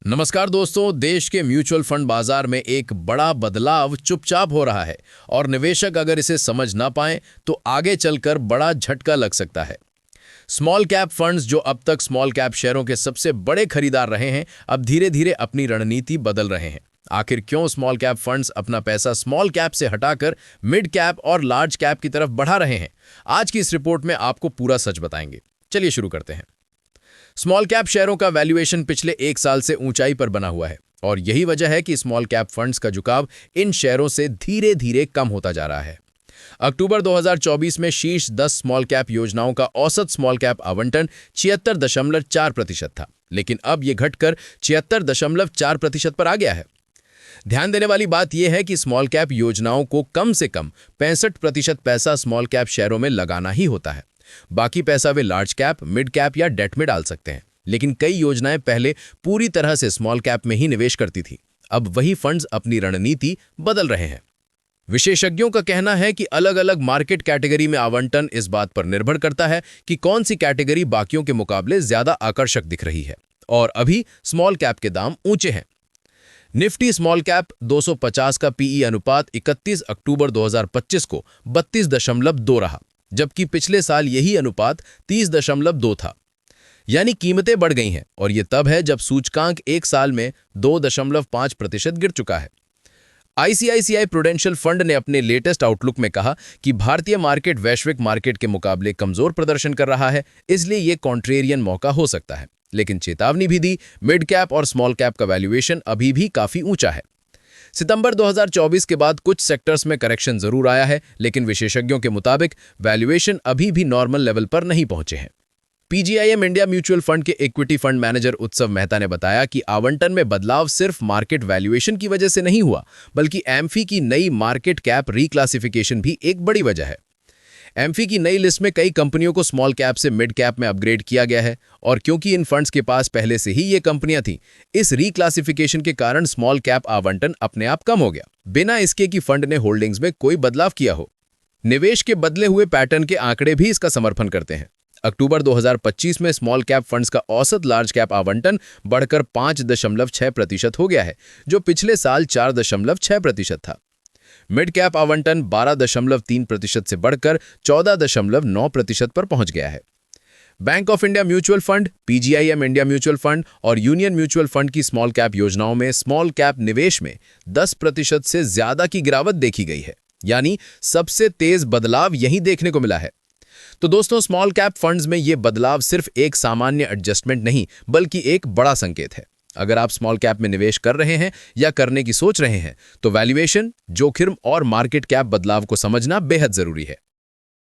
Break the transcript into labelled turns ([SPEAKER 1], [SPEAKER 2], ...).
[SPEAKER 1] नमस्कार दोस्तों, देश के म्यूचुअल फंड बाजार में एक बड़ा बदलाव चुपचाप हो रहा है और निवेशक अगर इसे समझ ना पाए तो आगे चलकर बड़ा झटका लग सकता है। स्मॉल कैप फंड्स जो अब तक स्मॉल कैप शेयरों के सबसे बड़े खरीदार रहे हैं, अब धीरे धीरे अपनी रणनीति बदल रहे हैं। आखिर क्यों स्मॉल कैप फंड्स अपना पैसा स्मॉल कैप से हटाकर मिड कैप और लार्ज कैप की तरफ बढ़ा रहे हैं, आज की इस रिपोर्ट में आपको पूरा सच बताएंगे। चलिए शुरू करते हैं। स्मॉल कैप शेयरों का वैल्यूएशन पिछले एक साल से ऊंचाई पर बना हुआ है और यही वजह है कि स्मॉल कैप फंड्स का झुकाव इन शेयरों से धीरे धीरे कम होता जा रहा है। अक्टूबर 2024 में शीर्ष 10 स्मॉल कैप योजनाओं का औसत स्मॉल कैप आवंटन 76.4% था, लेकिन अब यह घटकर 76.4% पर आ गया है। ध्यान देने वाली बात यह है कि स्मॉल कैप योजनाओं को कम से कम 65% पैसा स्मॉल कैप शेयरों में लगाना ही होता है। बाकी पैसा वे लार्ज कैप, मिड कैप या डेट में डाल सकते हैं। लेकिन कई योजनाएं पहले पूरी तरह से स्मॉल कैप में ही निवेश करती थी। अब वही फंड्स अपनी रणनीति बदल रहे हैं। विशेषज्ञों का कहना है कि अलग अलग मार्केट कैटेगरी में आवंटन इस बात पर निर्भर करता है कि कौन सी कैटेगरी बाकियों के मुकाबले ज्यादा आकर्षक दिख रही है और अभी स्मॉल कैप के दाम ऊंचे हैं। निफ्टी स्मॉल कैप 250 का पीई अनुपात 31 अक्टूबर 2025 को 32.2 रहा, जबकि पिछले साल यही अनुपात 30.2 था। यानी कीमतें बढ़ गई हैं और यह तब है जब सूचकांक एक साल में 2.5% गिर चुका है। आईसीआईसीआई प्रूडेंशियल फंड ने अपने लेटेस्ट आउटलुक में कहा कि भारतीय मार्केट वैश्विक मार्केट के मुकाबले कमजोर प्रदर्शन कर रहा है, इसलिए यह कॉन्ट्रेरियन मौका हो सकता है। लेकिन चेतावनी भी दी, मिड कैप और स्मॉल कैप का वैल्यूएशन अभी भी काफी ऊंचा है। सितंबर 2024 के बाद कुछ सेक्टर्स में करेक्शन जरूर आया है, लेकिन विशेषज्ञों के मुताबिक वैल्यूएशन अभी भी नॉर्मल लेवल पर नहीं पहुंचे हैं। पीजीआईएम इंडिया म्यूचुअल फंड के इक्विटी फंड मैनेजर उत्सव मेहता ने बताया कि आवंटन में बदलाव सिर्फ मार्केट वैल्यूएशन की वजह से नहीं हुआ, बल्कि एमफी की नई मार्केट कैप रिक्लासिफिकेशन भी एक बड़ी वजह है। एमफी की नई लिस्ट में कई कंपनियों को स्मॉल कैप से मिड कैप में अपग्रेड किया गया है और क्योंकि इन फंड्स के पास पहले से ही ये कंपनियां थीं, इस रिक्लासिफिकेशन के कारण स्मॉल कैप आवंटन अपने आप कम हो गया, बिना इसके कि फंड ने होल्डिंग्स में कोई बदलाव किया हो। निवेश के बदले हुए पैटर्न के आंकड़े भी इसका समर्थन करते हैं। अक्टूबर 2025 में स्मॉल कैप फंड्स का औसत लार्ज कैप आवंटन बढ़कर 5.6% हो गया है, जो पिछले साल 4.6% था। मिड कैप आवंटन 12.3% से बढ़कर 14.9% पर पहुंच गया है। Bank of India mutual fund, PGIM India mutual fund और यूनियन म्यूचुअल फंड की स्मॉल कैप योजनाओं में स्मॉल कैप निवेश में 10% से ज्यादा की गिरावट देखी गई है, यानी सबसे तेज बदलाव यहीं देखने को मिला है। तो दोस्तों, स्मॉल कैप फंड्स में यह बदलाव सिर्फ एक सामान्य एडजस्टमेंट नहीं, बल्कि एक बड़ा संकेत है। अगर आप स्मॉल कैप में निवेश कर रहे हैं या करने की सोच रहे हैं, तो वैल्यूएशन, जोखिम और मार्केट कैप बदलाव को समझना बेहद जरूरी है।